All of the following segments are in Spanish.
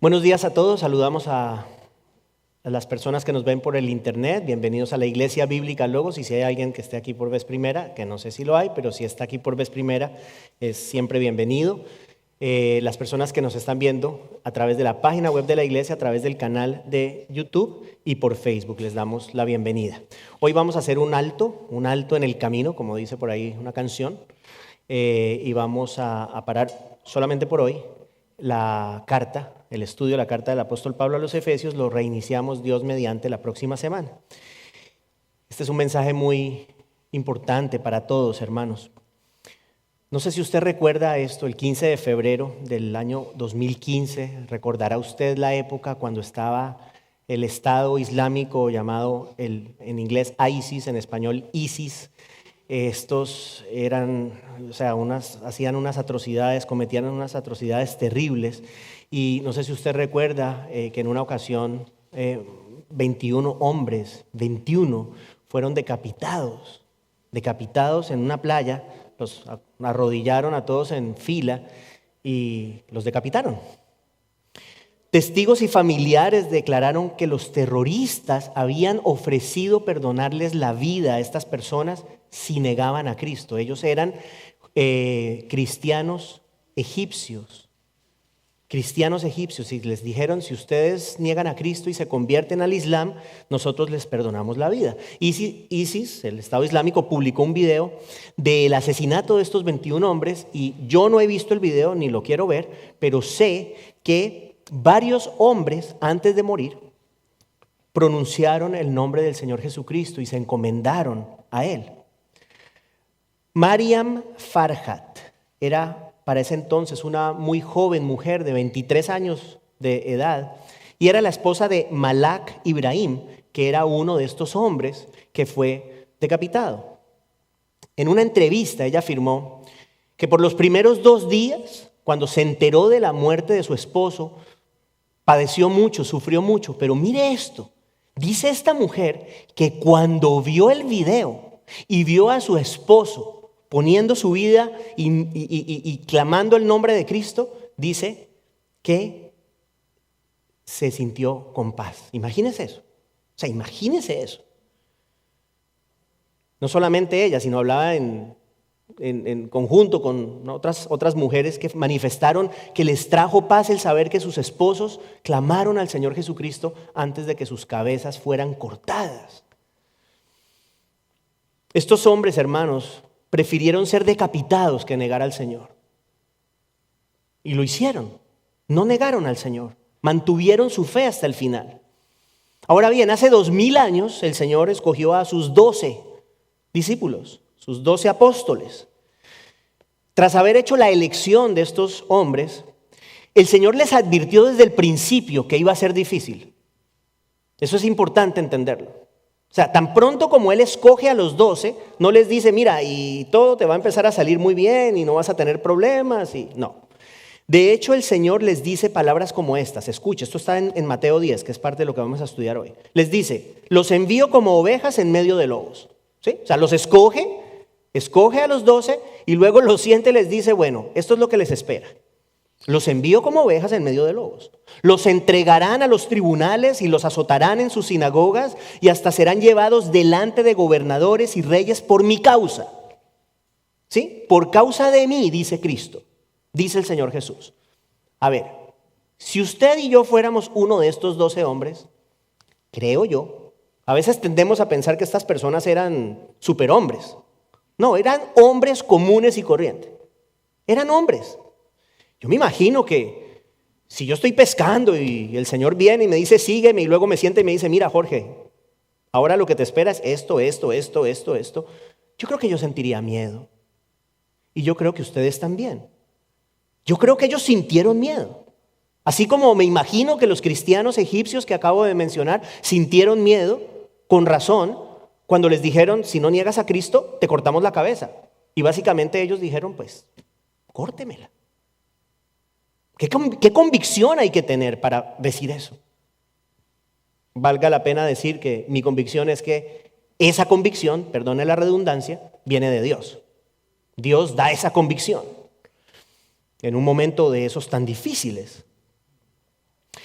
Buenos días a todos, saludamos a las personas que nos ven por el internet. Bienvenidos a la Iglesia Bíblica Logos. Y si hay alguien que esté aquí por vez primera, que no sé si lo hay, pero si está aquí por vez primera, es siempre bienvenido. Las personas que nos están viendo a través de la página web de la iglesia, a través del canal de YouTube y por Facebook, les damos la bienvenida. Hoy vamos a hacer un alto en el camino, como dice por ahí una canción, y vamos a parar solamente por hoy la carta, el estudio de la carta del apóstol Pablo a los Efesios. Lo reiniciamos, Dios mediante, la próxima semana. Este es un mensaje muy importante para todos, hermanos. No sé si usted recuerda esto, el 15 de febrero del año 2015, recordará usted la época cuando estaba el Estado Islámico llamado en inglés ISIS, en español ISIS. Estos eran, hacían unas atrocidades, cometían unas atrocidades terribles. Y no sé si usted recuerda que en una ocasión 21 hombres, 21 fueron decapitados en una playa. Los arrodillaron a todos en fila y los decapitaron. Testigos y familiares declararon que los terroristas habían ofrecido perdonarles la vida a estas personas si negaban a Cristo. Ellos eran cristianos egipcios. Y les dijeron: si ustedes niegan a Cristo y se convierten al Islam, nosotros les perdonamos la vida. ISIS, el Estado Islámico, publicó un video del asesinato de estos 21 hombres y yo no he visto el video ni lo quiero ver, pero sé que varios hombres antes de morir pronunciaron el nombre del Señor Jesucristo y se encomendaron a Él. Mariam Farhat era para ese entonces una muy joven mujer de 23 años de edad y era la esposa de Malak Ibrahim, que era uno de estos hombres que fue decapitado. En una entrevista ella afirmó que por los primeros 2 días, cuando se enteró de la muerte de su esposo, padeció mucho, sufrió mucho, pero mire esto, dice esta mujer que cuando vio el video y vio a su esposo poniendo su vida y clamando el nombre de Cristo, dice que se sintió con paz. Imagínese eso. Imagínese eso. No solamente ella, sino hablaba en conjunto con otras mujeres que manifestaron que les trajo paz el saber que sus esposos clamaron al Señor Jesucristo antes de que sus cabezas fueran cortadas. Estos hombres, hermanos, prefirieron ser decapitados que negar al Señor. Y lo hicieron. No negaron al Señor. Mantuvieron su fe hasta el final. Ahora bien, hace 2000 años el Señor escogió a sus 12 discípulos, sus 12 apóstoles. Tras haber hecho la elección de estos hombres, el Señor les advirtió desde el principio que iba a ser difícil. Eso es importante entenderlo. Tan pronto como Él escoge a los 12, no les dice: mira, y todo te va a empezar a salir muy bien y no vas a tener problemas. No. De hecho, el Señor les dice palabras como estas. Escuche, esto está en Mateo 10, que es parte de lo que vamos a estudiar hoy. Les dice: los envío como ovejas en medio de lobos. ¿Sí? Los escoge a los 12 y luego los siente y les dice: bueno, esto es lo que les espera. Los envío como ovejas en medio de lobos. Los entregarán a los tribunales y los azotarán en sus sinagogas y hasta serán llevados delante de gobernadores y reyes por mi causa. ¿Sí? Por causa de mí, dice Cristo, dice el Señor Jesús. A ver, si usted y yo fuéramos uno de estos 12 hombres, creo yo, a veces tendemos a pensar que estas personas eran superhombres. No, eran hombres comunes y corrientes. Eran hombres. Yo me imagino que si yo estoy pescando y el Señor viene y me dice: sígueme, y luego me sienta y me dice: mira, Jorge, ahora lo que te espera es esto. Yo creo que yo sentiría miedo. Y yo creo que ustedes también. Yo creo que ellos sintieron miedo. Así como me imagino que los cristianos egipcios que acabo de mencionar sintieron miedo, con razón, cuando les dijeron: si no niegas a Cristo, te cortamos la cabeza. Y básicamente ellos dijeron: pues, córtemela. ¿Qué convicción hay que tener para decir eso? Valga la pena decir que mi convicción es que esa convicción, perdone la redundancia, viene de Dios. Dios da esa convicción en un momento de esos tan difíciles.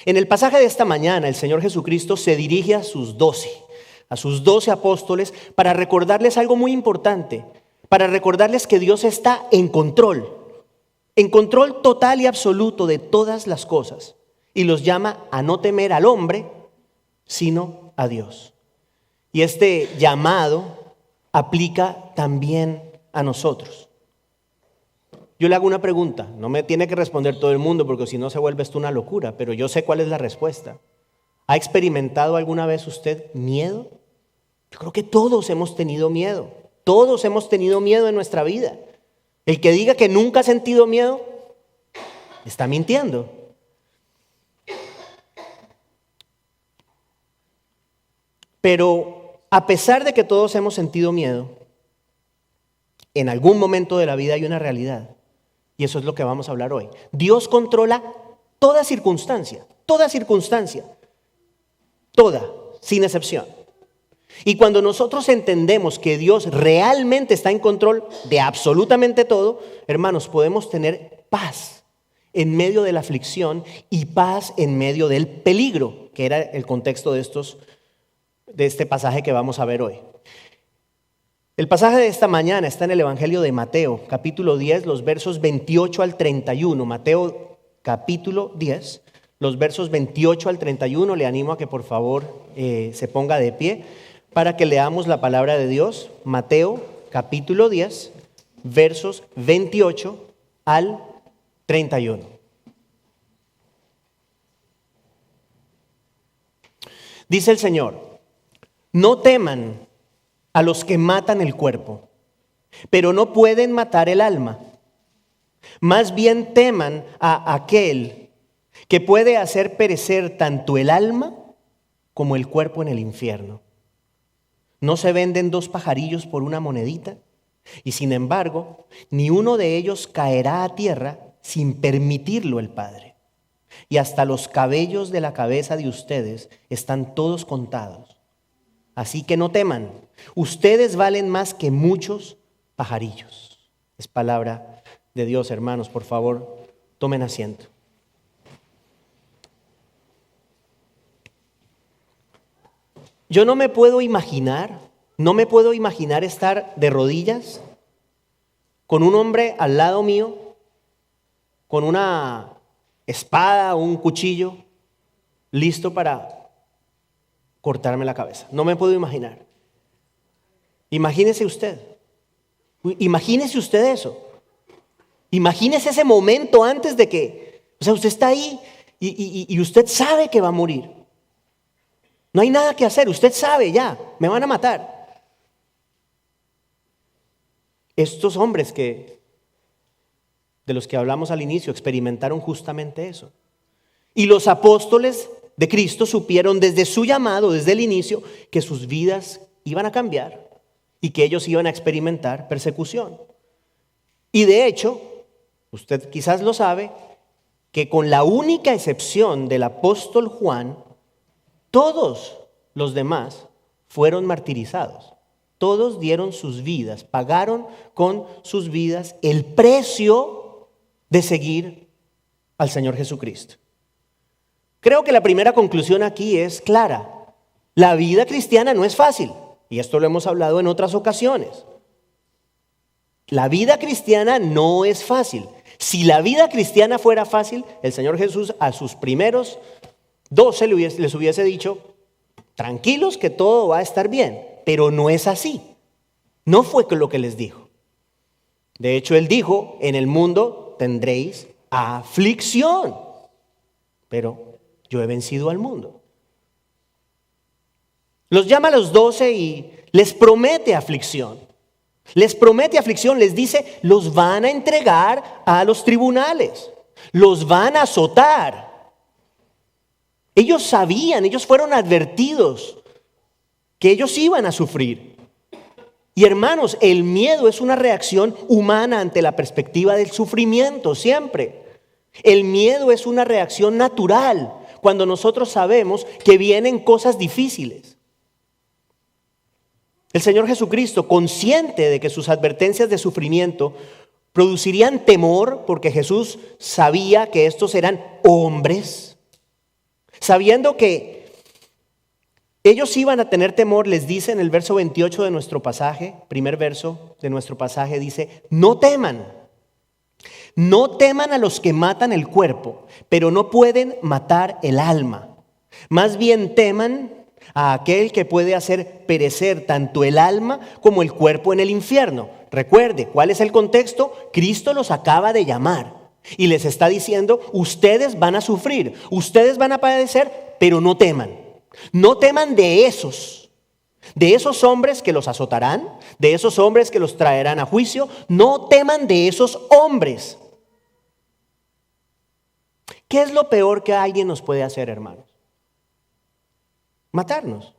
En el pasaje de esta mañana, el Señor Jesucristo se dirige a sus 12 apóstoles para recordarles algo muy importante, para recordarles que Dios está en control total y absoluto de todas las cosas, y los llama a no temer al hombre, sino a Dios. Y este llamado aplica también a nosotros. Yo le hago una pregunta, no me tiene que responder todo el mundo porque si no se vuelve esto una locura, pero yo sé cuál es la respuesta. ¿Ha experimentado alguna vez usted miedo? Yo creo que todos hemos tenido miedo, todos hemos tenido miedo en nuestra vida. El que diga que nunca ha sentido miedo, está mintiendo. Pero a pesar de que todos hemos sentido miedo, en algún momento de la vida hay una realidad. Y eso es lo que vamos a hablar hoy. Dios controla toda circunstancia, toda, sin excepción. Y cuando nosotros entendemos que Dios realmente está en control de absolutamente todo, hermanos, podemos tener paz en medio de la aflicción y paz en medio del peligro, que era el contexto de este pasaje que vamos a ver hoy. El pasaje de esta mañana está en el Evangelio de Mateo, capítulo 10, los versos 28 al 31. Mateo, capítulo 10, los versos 28 al 31. Le animo a que por favor se ponga de pie para que leamos la palabra de Dios. Mateo, capítulo 10, versos 28 al 31. Dice el Señor: no teman a los que matan el cuerpo, pero no pueden matar el alma. Más bien teman a aquel que puede hacer perecer tanto el alma como el cuerpo en el infierno. ¿No se venden 2 pajarillos por una monedita? Y sin embargo, ni uno de ellos caerá a tierra sin permitirlo el Padre. Y hasta los cabellos de la cabeza de ustedes están todos contados. Así que no teman, ustedes valen más que muchos pajarillos. Es palabra de Dios, hermanos, por favor, tomen asiento. Yo no me puedo imaginar estar de rodillas con un hombre al lado mío, con una espada o un cuchillo, listo para cortarme la cabeza. No me puedo imaginar. Imagínese usted eso. Imagínese ese momento antes de que, usted está ahí y usted sabe que va a morir. No hay nada que hacer, usted sabe ya, me van a matar. Estos hombres de los que hablamos al inicio experimentaron justamente eso. Y los apóstoles de Cristo supieron desde su llamado, desde el inicio, que sus vidas iban a cambiar y que ellos iban a experimentar persecución. Y de hecho, usted quizás lo sabe, que con la única excepción del apóstol Juan, todos los demás fueron martirizados. Todos dieron sus vidas, pagaron con sus vidas el precio de seguir al Señor Jesucristo. Creo que la primera conclusión aquí es clara. La vida cristiana no es fácil, y esto lo hemos hablado en otras ocasiones. La vida cristiana no es fácil. Si la vida cristiana fuera fácil, el Señor Jesús a sus primeros 12 les hubiese dicho: tranquilos que todo va a estar bien. Pero no es así. No fue lo que les dijo. De hecho, Él dijo: en el mundo tendréis aflicción, pero yo he vencido al mundo. Los llama a los 12 y les promete aflicción. Les dice: los van a entregar a los tribunales, los van a azotar. Ellos sabían, ellos fueron advertidos que ellos iban a sufrir. Y hermanos, el miedo es una reacción humana ante la perspectiva del sufrimiento, siempre. El miedo es una reacción natural cuando nosotros sabemos que vienen cosas difíciles. El Señor Jesucristo, consciente de que sus advertencias de sufrimiento producirían temor, porque Jesús sabía que estos eran hombres, sabiendo que ellos iban a tener temor, les dice en el verso 28 de nuestro pasaje, primer verso de nuestro pasaje, dice: no teman a los que matan el cuerpo, pero no pueden matar el alma. Más bien teman a aquel que puede hacer perecer tanto el alma como el cuerpo en el infierno. Recuerde, ¿cuál es el contexto? Cristo los acaba de llamar y les está diciendo: ustedes van a sufrir, ustedes van a padecer, pero no teman. No teman de esos hombres que los azotarán, de esos hombres que los traerán a juicio. No teman de esos hombres. ¿Qué es lo peor que alguien nos puede hacer, hermanos? Matarnos.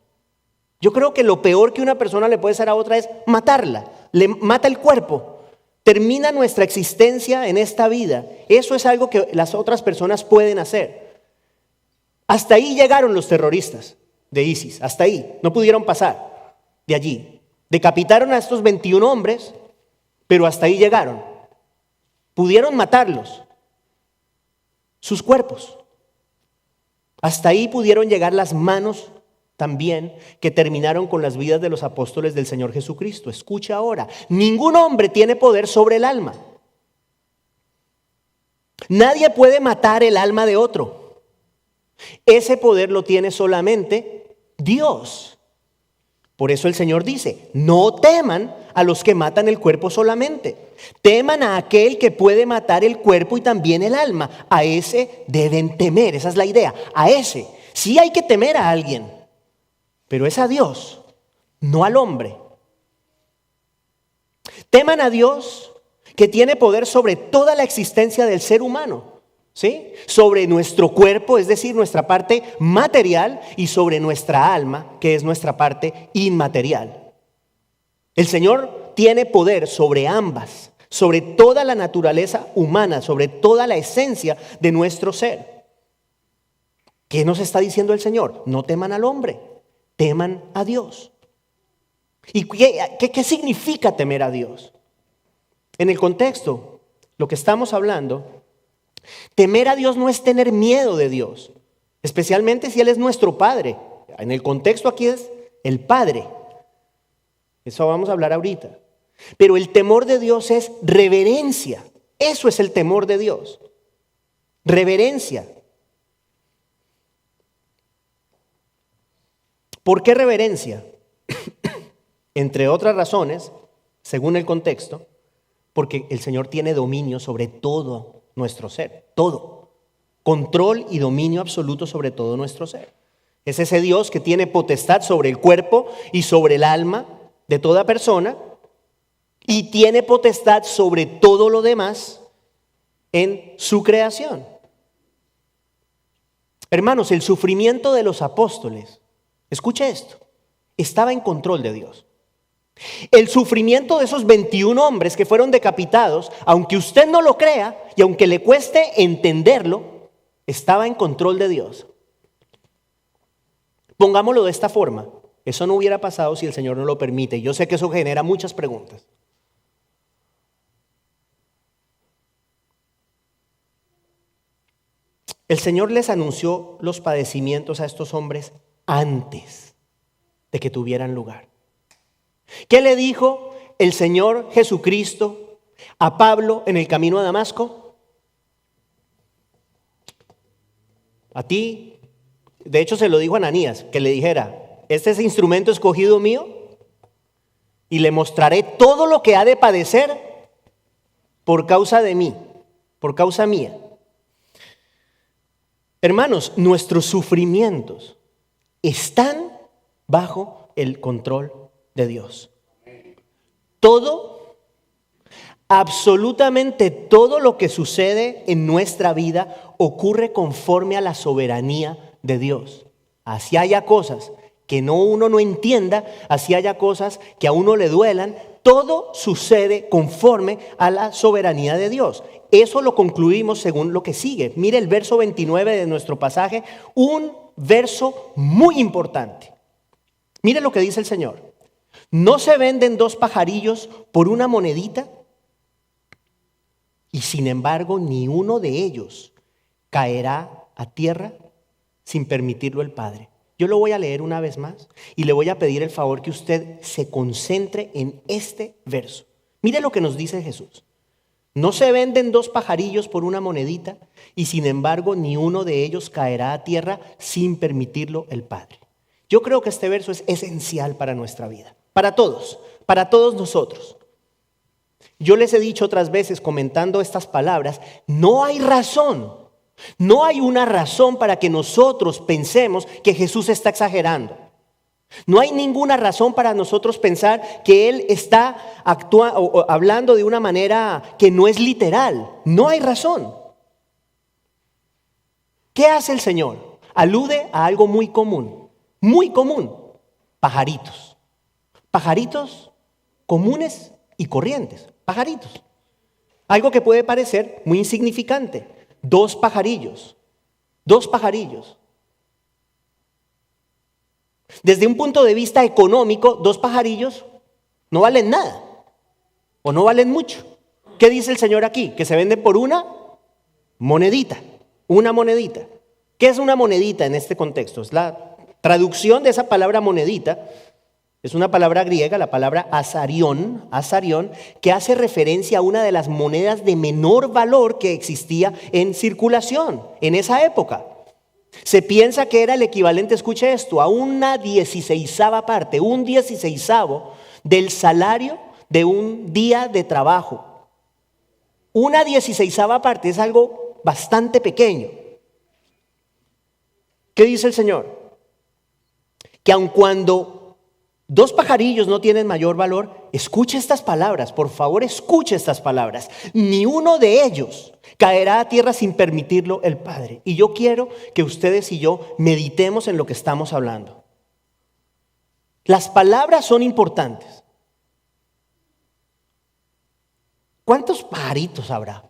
Yo creo que lo peor que una persona le puede hacer a otra es matarla. Le mata el cuerpo. Termina nuestra existencia en esta vida. Eso es algo que las otras personas pueden hacer. Hasta ahí llegaron los terroristas de ISIS. Hasta ahí. No pudieron pasar de allí. Decapitaron a estos 21 hombres, pero hasta ahí llegaron. Pudieron matarlos. Sus cuerpos. Hasta ahí pudieron llegar las manos también que terminaron con las vidas de los apóstoles del Señor Jesucristo. Escucha ahora, ningún hombre tiene poder sobre el alma. Nadie puede matar el alma de otro. Ese poder lo tiene solamente Dios. Por eso el Señor dice: no teman a los que matan el cuerpo solamente. Teman a aquel que puede matar el cuerpo y también el alma. A ese deben temer. Esa es la idea. A ese. Sí hay que temer a alguien, pero es a Dios, no al hombre. Teman a Dios, que tiene poder sobre toda la existencia del ser humano, ¿sí? Sobre nuestro cuerpo, es decir, nuestra parte material, y sobre nuestra alma, que es nuestra parte inmaterial. El Señor tiene poder sobre ambas, sobre toda la naturaleza humana, sobre toda la esencia de nuestro ser. ¿Qué nos está diciendo el Señor? No teman al hombre, teman a Dios. ¿Y qué significa temer a Dios? En el contexto, lo que estamos hablando, temer a Dios no es tener miedo de Dios, especialmente si Él es nuestro Padre. En el contexto aquí es el Padre. Eso vamos a hablar ahorita. Pero el temor de Dios es reverencia. Eso es el temor de Dios. Reverencia. ¿Por qué reverencia? Entre otras razones, según el contexto, porque el Señor tiene dominio sobre todo nuestro ser, todo. Control y dominio absoluto sobre todo nuestro ser. Es ese Dios que tiene potestad sobre el cuerpo y sobre el alma de toda persona, y tiene potestad sobre todo lo demás en su creación. Hermanos, el sufrimiento de los apóstoles, escuche esto, estaba en control de Dios. El sufrimiento de esos 21 hombres que fueron decapitados, aunque usted no lo crea y aunque le cueste entenderlo, estaba en control de Dios. Pongámoslo de esta forma: eso no hubiera pasado si el Señor no lo permite. Yo sé que eso genera muchas preguntas. El Señor les anunció los padecimientos a estos hombres antes de que tuvieran lugar. ¿Qué le dijo el Señor Jesucristo a Pablo en el camino a Damasco? A ti, de hecho se lo dijo a Ananías, que le dijera: este es instrumento escogido mío y le mostraré todo lo que ha de padecer por causa de mí, por causa mía. Hermanos, nuestros sufrimientos están bajo el control de Dios. Todo, absolutamente todo lo que sucede en nuestra vida ocurre conforme a la soberanía de Dios. Así haya cosas que uno no entienda, así haya cosas que a uno le duelan, todo sucede conforme a la soberanía de Dios. Eso lo concluimos según lo que sigue. Mire el verso 29 de nuestro pasaje, un verso muy importante. Mire lo que dice el Señor: ¿No se venden 2 pajarillos por una monedita? Y sin embargo, ni uno de ellos caerá a tierra sin permitirlo el Padre. Yo lo voy a leer una vez más y le voy a pedir el favor que usted se concentre en este verso. Mire lo que nos dice Jesús. No se venden 2 pajarillos por una monedita y sin embargo ni uno de ellos caerá a tierra sin permitirlo el Padre. Yo creo que este verso es esencial para nuestra vida, para todos nosotros. Yo les he dicho otras veces comentando estas palabras, no hay razón. No hay una razón para que nosotros pensemos que Jesús está exagerando. No hay ninguna razón para nosotros pensar que Él está hablando de una manera que no es literal. No hay razón. ¿Qué hace el Señor? Alude a algo muy común. Pajaritos. Pajaritos comunes y corrientes. Pajaritos. Algo que puede parecer muy insignificante. 2 pajarillos. 2 pajarillos. Desde un punto de vista económico, 2 pajarillos no valen nada. O no valen mucho. ¿Qué dice el Señor aquí? Que se vende por una monedita. Una monedita. ¿Qué es una monedita en este contexto? Es la traducción de esa palabra monedita. Es una palabra griega, la palabra asarión, que hace referencia a una de las monedas de menor valor que existía en circulación en esa época. Se piensa que era el equivalente, escuche esto, a una 16ª parte, un 16avo del salario de un día de trabajo. Una 16ª parte es algo bastante pequeño. ¿Qué dice el Señor? Que aun cuando 2 pajarillos no tienen mayor valor, escuche estas palabras, por favor, escuche estas palabras. Ni uno de ellos caerá a tierra sin permitirlo el Padre. Y yo quiero que ustedes y yo meditemos en lo que estamos hablando. Las palabras son importantes. ¿Cuántos pajaritos habrá?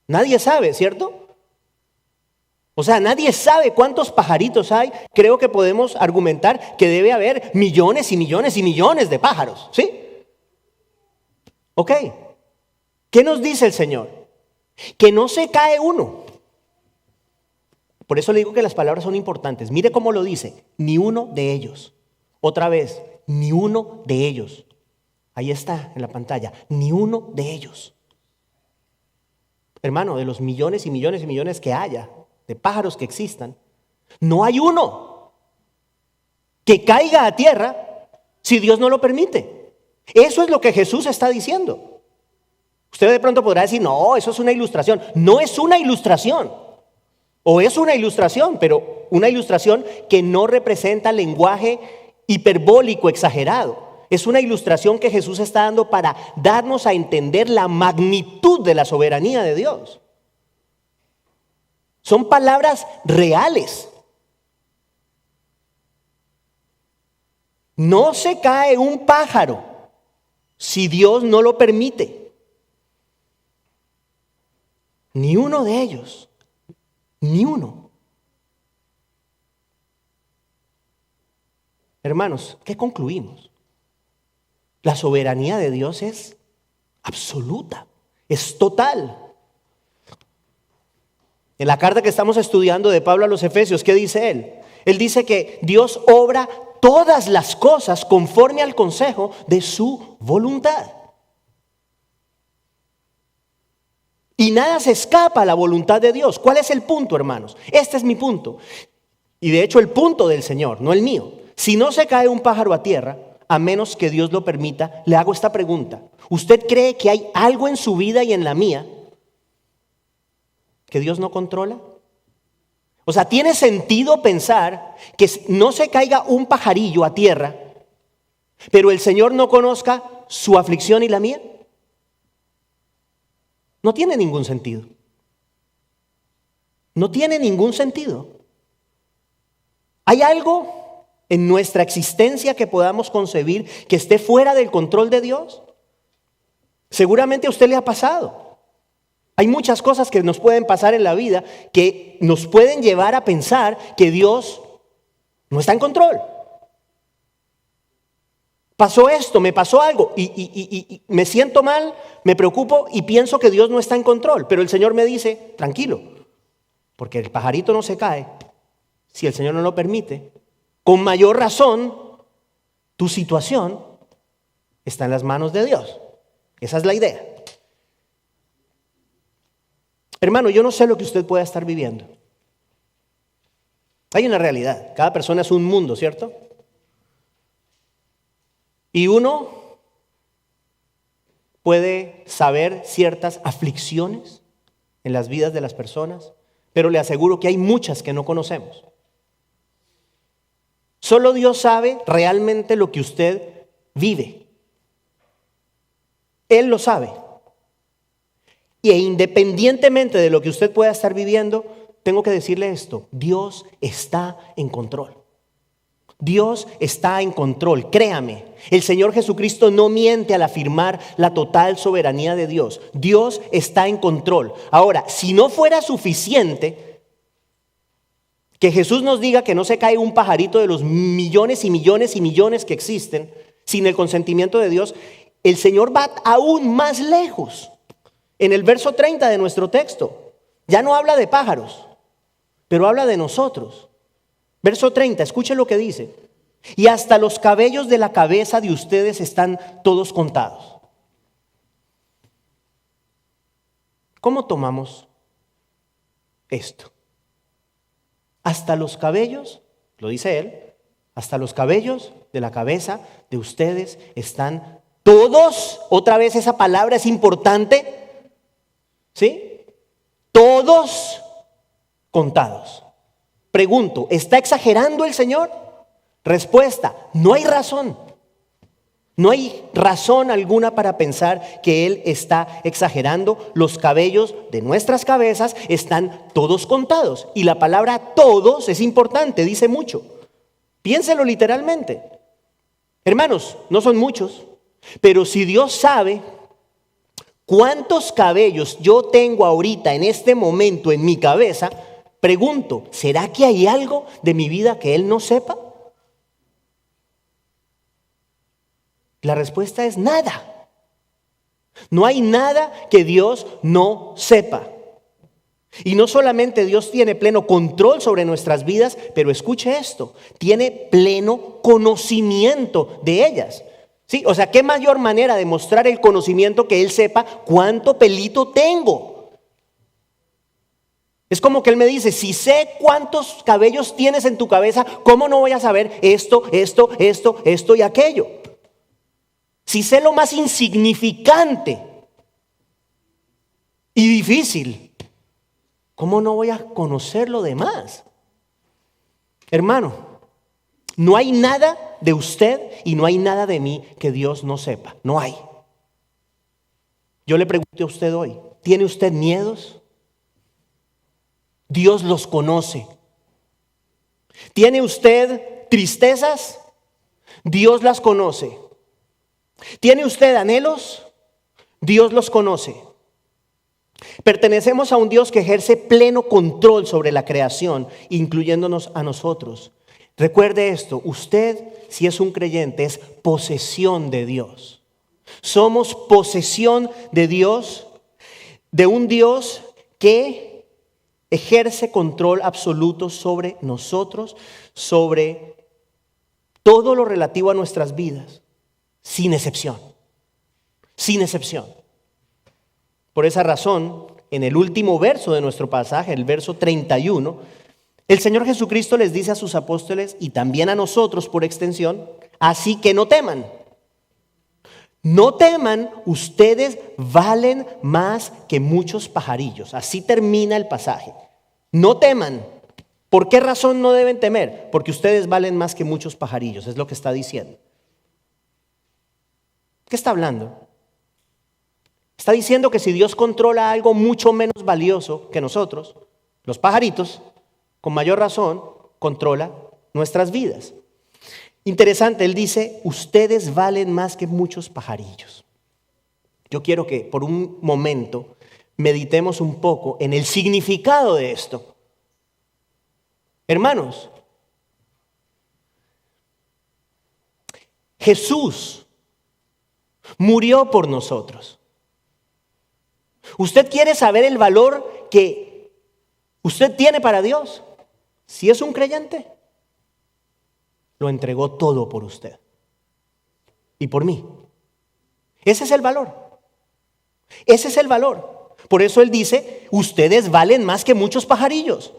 Nadie sabe, ¿cierto? O sea, nadie sabe cuántos pajaritos hay. Creo que podemos argumentar que debe haber millones y millones y millones de pájaros, ¿sí? Ok. ¿Qué nos dice el Señor? Que no se cae uno. Por eso le digo que las palabras son importantes. Mire cómo lo dice. Ni uno de ellos. Otra vez, ni uno de ellos. Ahí está en la pantalla. Ni uno de ellos. Hermano, de los millones y millones y millones que haya, de pájaros que existan, no hay uno que caiga a tierra si Dios no lo permite. Eso es lo que Jesús está diciendo. Usted de pronto podrá decir, no, eso es una ilustración. No es una ilustración. O es una ilustración, pero una ilustración que no representa lenguaje hiperbólico exagerado. Es una ilustración que Jesús está dando para darnos a entender la magnitud de la soberanía de Dios. Son palabras reales. No se cae un pájaro si Dios no lo permite. Ni uno de ellos. Ni uno. Hermanos, ¿qué concluimos? La soberanía de Dios es absoluta, es total. En la carta que estamos estudiando de Pablo a los Efesios, ¿qué dice él? Él dice que Dios obra todas las cosas conforme al consejo de su voluntad. Y nada se escapa a la voluntad de Dios. ¿Cuál es el punto, hermanos? Este es mi punto. Y de hecho el punto del Señor, no el mío. Si no se cae un pájaro a tierra, a menos que Dios lo permita, le hago esta pregunta. ¿Usted cree que hay algo en su vida y en la mía que Dios no controla? O sea, ¿tiene sentido pensar que no se caiga un pajarillo a tierra, pero el Señor no conozca su aflicción y la mía? No tiene ningún sentido. No tiene ningún sentido. ¿Hay algo en nuestra existencia que podamos concebir que esté fuera del control de Dios? Seguramente a usted le ha pasado. Hay muchas cosas que nos pueden pasar en la vida que nos pueden llevar a pensar que Dios no está en control. Pasó esto, me pasó algo y me siento mal, me preocupo y pienso que Dios no está en control. Pero el Señor me dice, tranquilo, porque el pajarito no se cae si el Señor no lo permite. Con mayor razón, tu situación está en las manos de Dios. Esa es la idea. Hermano, yo no sé lo que usted pueda estar viviendo. Hay una realidad. Cada persona es un mundo, ¿cierto? Y uno puede saber ciertas aflicciones en las vidas de las personas, pero le aseguro que hay muchas que no conocemos. Solo Dios sabe realmente lo que usted vive. Él lo sabe. E independientemente de lo que usted pueda estar viviendo, tengo que decirle esto: Dios está en control. Dios está en control, créame. El Señor Jesucristo no miente al afirmar la total soberanía de Dios. Dios está en control. Ahora, si no fuera suficiente que Jesús nos diga que no se cae un pajarito de los millones y millones y millones que existen sin el consentimiento de Dios, el Señor va aún más lejos. En el verso 30 de nuestro texto, ya no habla de pájaros, pero habla de nosotros. Verso 30, escuche lo que dice. Y hasta los cabellos de la cabeza de ustedes están todos contados. ¿Cómo tomamos esto? Hasta los cabellos, lo dice él, hasta los cabellos de la cabeza de ustedes están todos. Otra vez esa palabra es importante. ¿Sí? Todos contados. Pregunto, ¿está exagerando el Señor? Respuesta, no hay razón. No hay razón alguna para pensar que Él está exagerando. Los cabellos de nuestras cabezas están todos contados. Y la palabra todos es importante, dice mucho. Piénselo literalmente. Hermanos, no son muchos, pero si Dios sabe cuántos cabellos yo tengo ahorita en este momento en mi cabeza, pregunto, ¿será que hay algo de mi vida que Él no sepa? La respuesta es nada. No hay nada que Dios no sepa. Y no solamente Dios tiene pleno control sobre nuestras vidas, pero escuche esto, tiene pleno conocimiento de ellas. ¿Sí? O sea, ¿qué mayor manera de mostrar el conocimiento que Él sepa cuánto pelito tengo? Es como que Él me dice, si sé cuántos cabellos tienes en tu cabeza, ¿cómo no voy a saber esto y aquello? Si sé lo más insignificante y difícil, ¿cómo no voy a conocer lo demás? Hermano, no hay nada de usted y no hay nada de mí que Dios no sepa. No hay. Yo le pregunto a usted hoy, ¿tiene usted miedos? Dios los conoce. ¿Tiene usted tristezas? Dios las conoce. ¿Tiene usted anhelos? Dios los conoce. Pertenecemos a un Dios que ejerce pleno control sobre la creación, incluyéndonos a nosotros. Recuerde esto, usted, si es un creyente, es posesión de Dios. Somos posesión de Dios, de un Dios que ejerce control absoluto sobre nosotros, sobre todo lo relativo a nuestras vidas, sin excepción. Sin excepción. Por esa razón, en el último verso de nuestro pasaje, el verso 31, el Señor Jesucristo les dice a sus apóstoles y también a nosotros por extensión, así que no teman. No teman, ustedes valen más que muchos pajarillos. Así termina el pasaje. No teman. ¿Por qué razón no deben temer? Porque ustedes valen más que muchos pajarillos, es lo que está diciendo. ¿Qué está hablando? Está diciendo que si Dios controla algo mucho menos valioso que nosotros, los pajaritos, con mayor razón, controla nuestras vidas. Interesante, él dice, ustedes valen más que muchos pajarillos. Yo quiero que por un momento meditemos un poco en el significado de esto. Hermanos, Jesús murió por nosotros. ¿Usted quiere saber el valor que usted tiene para Dios? Si es un creyente, lo entregó todo por usted y por mí. Ese es el valor. Ese es el valor. Por eso Él dice, ustedes valen más que muchos pajarillos.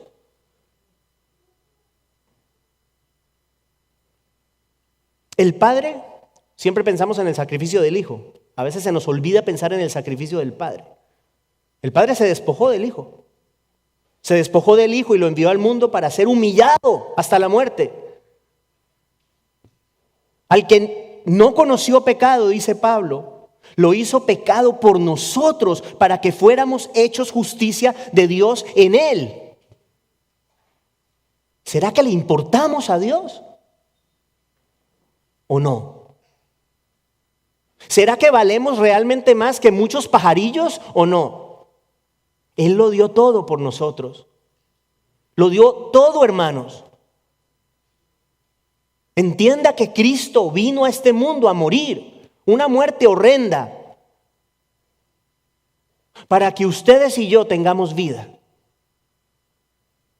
El Padre, siempre pensamos en el sacrificio del Hijo. A veces se nos olvida pensar en el sacrificio del Padre. El Padre se despojó del Hijo. Se despojó del Hijo y lo envió al mundo para ser humillado hasta la muerte. Al que no conoció pecado, dice Pablo, lo hizo pecado por nosotros para que fuéramos hechos justicia de Dios en Él. ¿Será que le importamos a Dios o no? ¿Será que valemos realmente más que muchos pajarillos o no? Él lo dio todo por nosotros. Lo dio todo, hermanos. Entienda que Cristo vino a este mundo a morir, una muerte horrenda, para que ustedes y yo tengamos vida.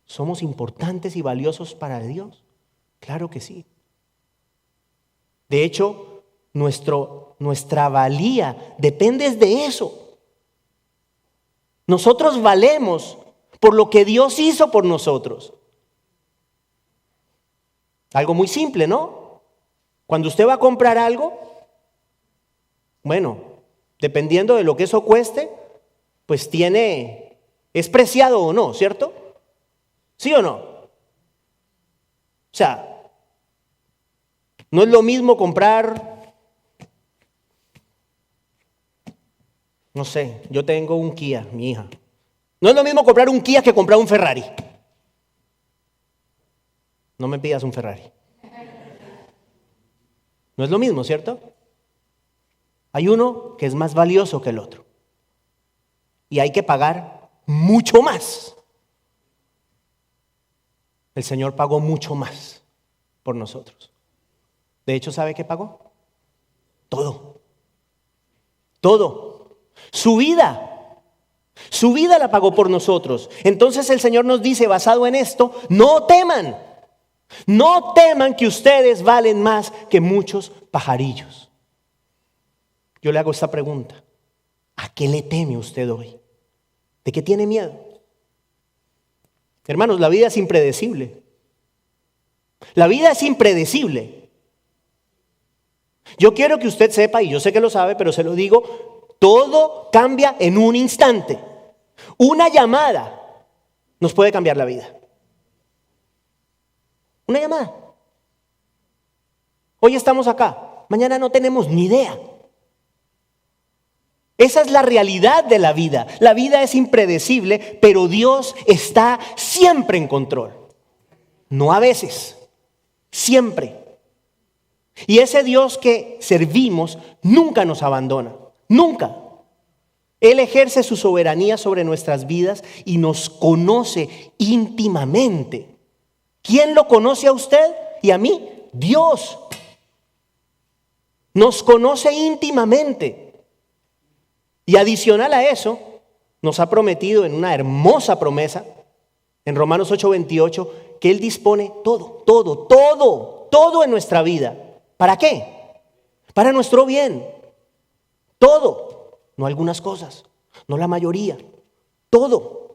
¿Somos importantes y valiosos para Dios? Claro que sí. De hecho, nuestra valía depende de eso. Nosotros valemos por lo que Dios hizo por nosotros. Algo muy simple, ¿no? Cuando usted va a comprar algo, bueno, dependiendo de lo que eso cueste, pues es preciado o no, ¿cierto? ¿Sí o no? O sea, no es lo mismo comprar, no sé, yo tengo un Kia, mi hija. No es lo mismo comprar un Kia que comprar un Ferrari. No me pidas un Ferrari. No es lo mismo, ¿cierto? Hay uno que es más valioso que el otro. Y hay que pagar mucho más. El Señor pagó mucho más por nosotros. De hecho, ¿sabe qué pagó? Todo. Todo. Su vida. Su vida la pagó por nosotros. Entonces el Señor nos dice, basado en esto, no teman. No teman que ustedes valen más que muchos pajarillos. Yo le hago esta pregunta. ¿A qué le teme usted hoy? ¿De qué tiene miedo? Hermanos, la vida es impredecible. La vida es impredecible. Yo quiero que usted sepa, y yo sé que lo sabe, pero se lo digo, todo cambia en un instante. Una llamada nos puede cambiar la vida. Una llamada. Hoy estamos acá, mañana no tenemos ni idea. Esa es la realidad de la vida. La vida es impredecible, pero Dios está siempre en control. No a veces, siempre. Y ese Dios que servimos nunca nos abandona, nunca. Él ejerce su soberanía sobre nuestras vidas y nos conoce íntimamente. ¿Quién lo conoce a usted y a mí? Dios. Nos conoce íntimamente. Y adicional a eso, nos ha prometido en una hermosa promesa, en Romanos 8:28, que Él dispone todo en nuestra vida. ¿Para qué? Para nuestro bien. Todo, no algunas cosas, no la mayoría, todo.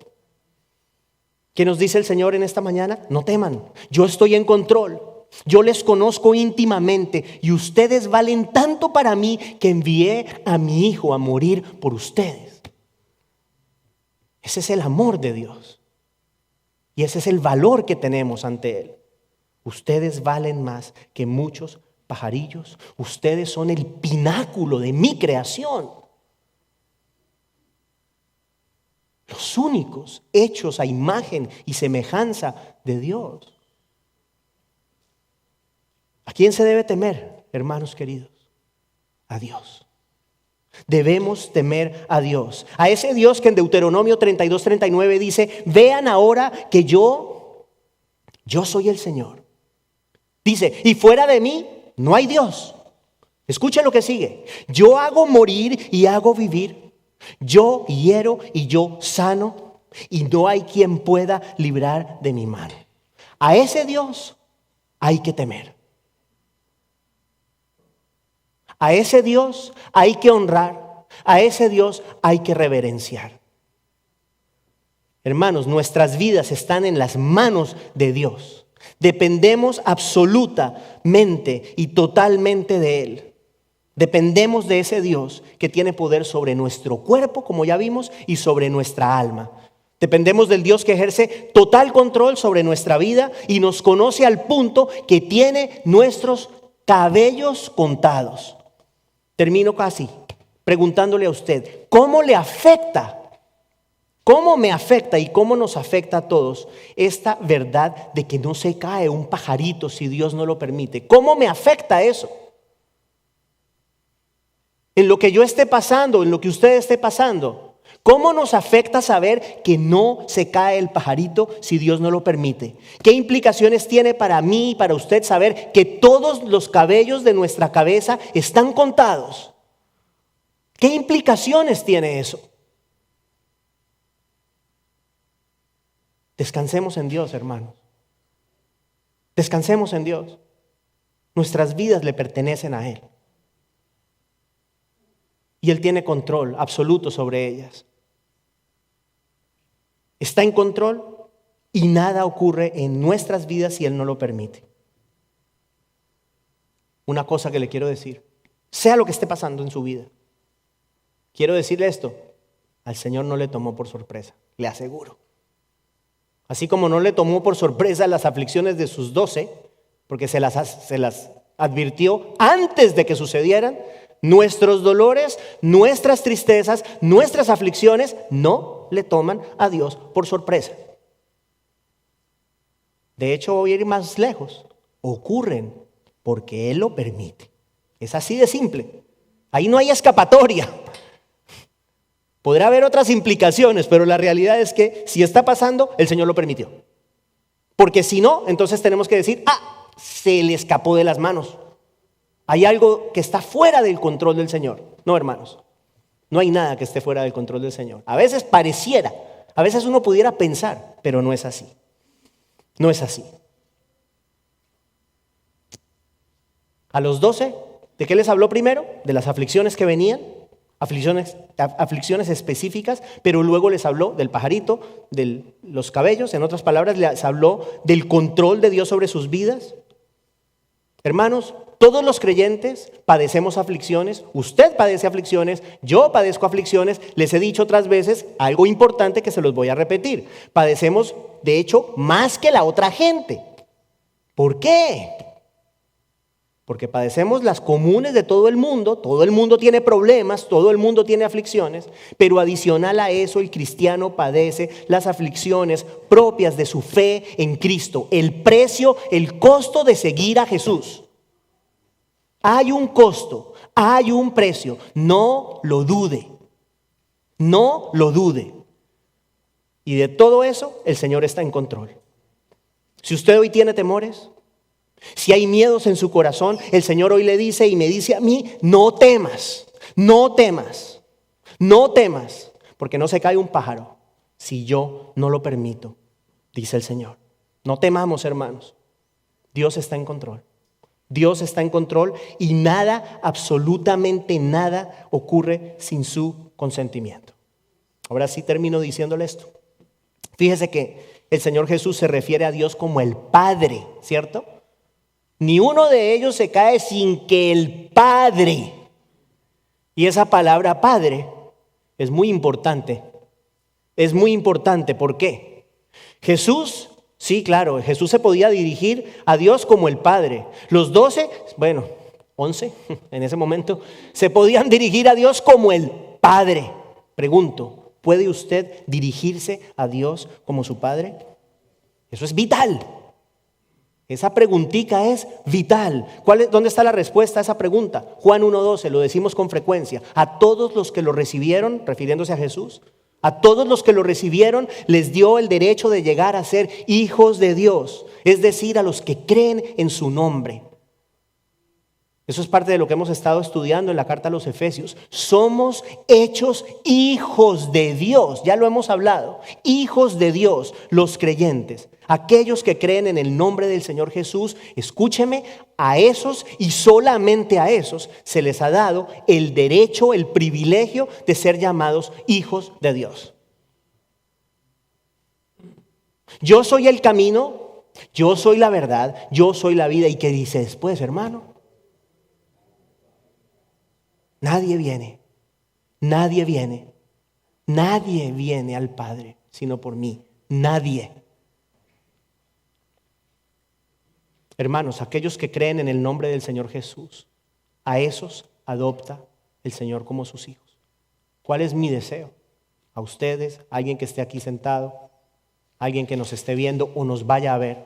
¿Qué nos dice el Señor en esta mañana? No teman, yo estoy en control. Yo les conozco íntimamente y ustedes valen tanto para mí que envié a mi Hijo a morir por ustedes. Ese es el amor de Dios. Y ese es el valor que tenemos ante Él. Ustedes valen más que muchos pajarillos. Ustedes son el pináculo de mi creación. Los únicos hechos a imagen y semejanza de Dios. ¿A quién se debe temer, hermanos queridos? A Dios. Debemos temer a Dios. A ese Dios que en Deuteronomio 32:39 dice, vean ahora que yo soy el Señor. Dice, y fuera de mí no hay Dios. Escucha lo que sigue. Yo hago morir y hago vivir. Yo hiero y yo sano. Y no hay quien pueda librar de mi mano. A ese Dios hay que temer. A ese Dios hay que honrar. A ese Dios hay que reverenciar. Hermanos, nuestras vidas están en las manos de Dios. Dependemos absolutamente y totalmente de Él. Dependemos de ese Dios que tiene poder sobre nuestro cuerpo, como ya vimos, y sobre nuestra alma. Dependemos del Dios que ejerce total control sobre nuestra vida y nos conoce al punto que tiene nuestros cabellos contados. Termino casi preguntándole a usted, ¿cómo le afecta? ¿Cómo me afecta y cómo nos afecta a todos esta verdad de que no se cae un pajarito si Dios no lo permite? ¿Cómo me afecta eso? En lo que yo esté pasando, en lo que usted esté pasando, ¿cómo nos afecta saber que no se cae el pajarito si Dios no lo permite? ¿Qué implicaciones tiene para mí y para usted saber que todos los cabellos de nuestra cabeza están contados? ¿Qué implicaciones tiene eso? Descansemos en Dios, hermanos. Descansemos en Dios. Nuestras vidas le pertenecen a Él. Y Él tiene control absoluto sobre ellas. Está en control y nada ocurre en nuestras vidas si Él no lo permite. Una cosa que le quiero decir, sea lo que esté pasando en su vida, quiero decirle esto, al Señor no le tomó por sorpresa, le aseguro. Así como no le tomó por sorpresa las aflicciones de sus 12, porque se las advirtió antes de que sucedieran, nuestros dolores, nuestras tristezas, nuestras aflicciones no le toman a Dios por sorpresa. De hecho, voy a ir más lejos. Ocurren porque Él lo permite. Es así de simple. Ahí no hay escapatoria. Podrá haber otras implicaciones, pero la realidad es que si está pasando, el Señor lo permitió. Porque si no, entonces tenemos que decir, se le escapó de las manos. Hay algo que está fuera del control del Señor. No, hermanos, no hay nada que esté fuera del control del Señor. A veces pareciera, a veces uno pudiera pensar, pero no es así. No es así. A los 12, ¿de qué les habló primero? De las aflicciones que venían. Aflicciones específicas, pero luego les habló del pajarito, de los cabellos, en otras palabras les habló del control de Dios sobre sus vidas. Hermanos, todos los creyentes padecemos aflicciones, usted padece aflicciones, yo padezco aflicciones, les he dicho otras veces algo importante que se los voy a repetir, padecemos de hecho más que la otra gente. ¿Por qué? Porque padecemos las comunes de todo el mundo tiene problemas, todo el mundo tiene aflicciones, pero adicional a eso el cristiano padece las aflicciones propias de su fe en Cristo, el precio, el costo de seguir a Jesús. Hay un costo, hay un precio, no lo dude, no lo dude. Y de todo eso el Señor está en control. Si usted hoy tiene temores, si hay miedos en su corazón, el Señor hoy le dice y me dice a mí, no temas, no temas, no temas, porque no se cae un pájaro si yo no lo permito, dice el Señor. No temamos, hermanos, Dios está en control. Dios está en control y nada, absolutamente nada ocurre sin su consentimiento. Ahora sí termino diciéndole esto. Fíjese que el Señor Jesús se refiere a Dios como el Padre, ¿cierto? Ni uno de ellos se cae sin que el Padre, y esa palabra Padre es muy importante. Es muy importante, ¿por qué? Jesús, sí, claro, Jesús se podía dirigir a Dios como el Padre. Los 12, 11 en ese momento, se podían dirigir a Dios como el Padre. Pregunto, ¿puede usted dirigirse a Dios como su Padre? Eso es vital. Esa preguntica es vital. ¿Dónde está la respuesta a esa pregunta? Juan 1:12, lo decimos con frecuencia. A todos los que lo recibieron, refiriéndose a Jesús, a todos los que lo recibieron les dio el derecho de llegar a ser hijos de Dios, es decir, a los que creen en su nombre. Eso es parte de lo que hemos estado estudiando en la carta a los Efesios. Somos hechos hijos de Dios. Ya lo hemos hablado. Hijos de Dios, los creyentes. Aquellos que creen en el nombre del Señor Jesús, escúcheme, a esos y solamente a esos se les ha dado el derecho, el privilegio de ser llamados hijos de Dios. Yo soy el camino, yo soy la verdad, yo soy la vida. ¿Y qué dice después, hermano? Nadie viene al Padre sino por mí. Nadie. Hermanos, aquellos que creen en el nombre del Señor Jesús, a esos adopta el Señor como sus hijos. ¿Cuál es mi deseo? A ustedes, a alguien que esté aquí sentado, a alguien que nos esté viendo o nos vaya a ver.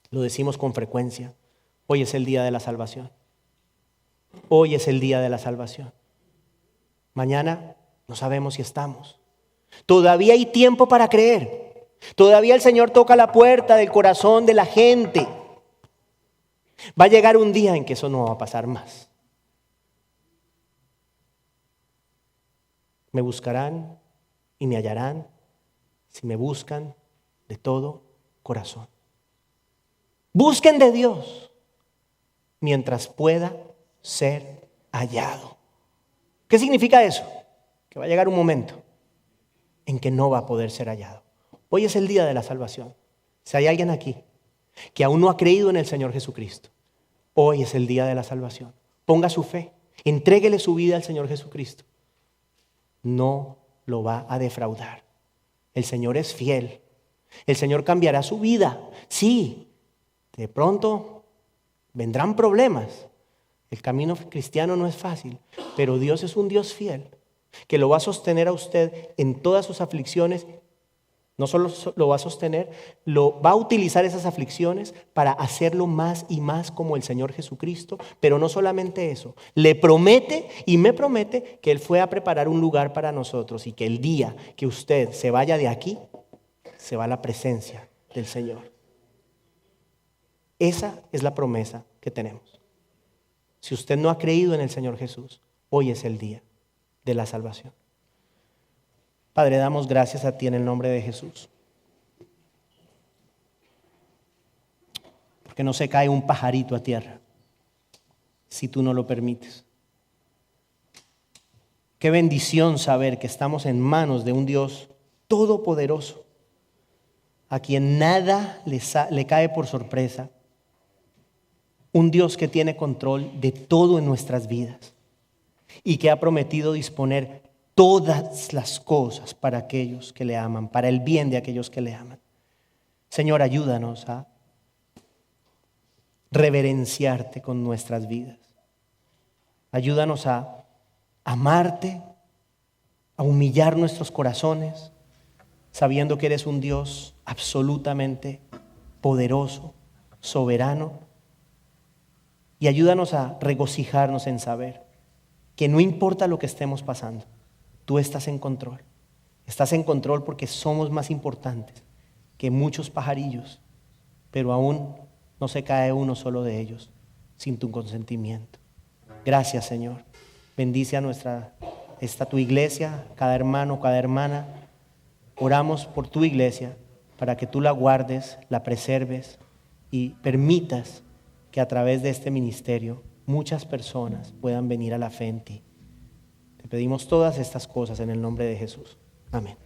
Lo decimos con frecuencia. Hoy es el día de la salvación. Hoy es el día de la salvación. Mañana no sabemos si estamos. Todavía hay tiempo para creer. Todavía el Señor toca la puerta del corazón de la gente. Va a llegar un día en que eso no va a pasar más. Me buscarán y me hallarán si me buscan de todo corazón. Busquen de Dios mientras pueda ser hallado. ¿Qué significa eso? Que va a llegar un momento en que no va a poder ser hallado. Hoy es el día de la salvación. Si hay alguien aquí que aún no ha creído en el Señor Jesucristo, hoy es el día de la salvación. Ponga su fe, entréguele su vida al Señor Jesucristo. No lo va a defraudar. El Señor es fiel. El Señor cambiará su vida. Sí, de pronto vendrán problemas. El camino cristiano no es fácil, pero Dios es un Dios fiel que lo va a sostener a usted en todas sus aflicciones. No solo lo va a sostener, lo va a utilizar esas aflicciones para hacerlo más y más como el Señor Jesucristo. Pero no solamente eso, le promete y me promete que Él fue a preparar un lugar para nosotros y que el día que usted se vaya de aquí, se va a la presencia del Señor. Esa es la promesa que tenemos. Si usted no ha creído en el Señor Jesús, hoy es el día de la salvación. Padre, damos gracias a ti en el nombre de Jesús. Porque no se cae un pajarito a tierra si tú no lo permites. Qué bendición saber que estamos en manos de un Dios todopoderoso, a quien nada le cae por sorpresa. Un Dios que tiene control de todo en nuestras vidas y que ha prometido disponer todas las cosas para aquellos que le aman, para el bien de aquellos que le aman. Señor, ayúdanos a reverenciarte con nuestras vidas. Ayúdanos a amarte, a humillar nuestros corazones, sabiendo que eres un Dios absolutamente poderoso, soberano. Y ayúdanos a regocijarnos en saber que no importa lo que estemos pasando, tú estás en control. Estás en control porque somos más importantes que muchos pajarillos, pero aún no se cae uno solo de ellos sin tu consentimiento. Gracias, Señor. Bendice a esta tu iglesia, cada hermano, cada hermana. Oramos por tu iglesia para que tú la guardes, la preserves y permitas que a través de este ministerio muchas personas puedan venir a la fe en ti. Te pedimos todas estas cosas en el nombre de Jesús. Amén.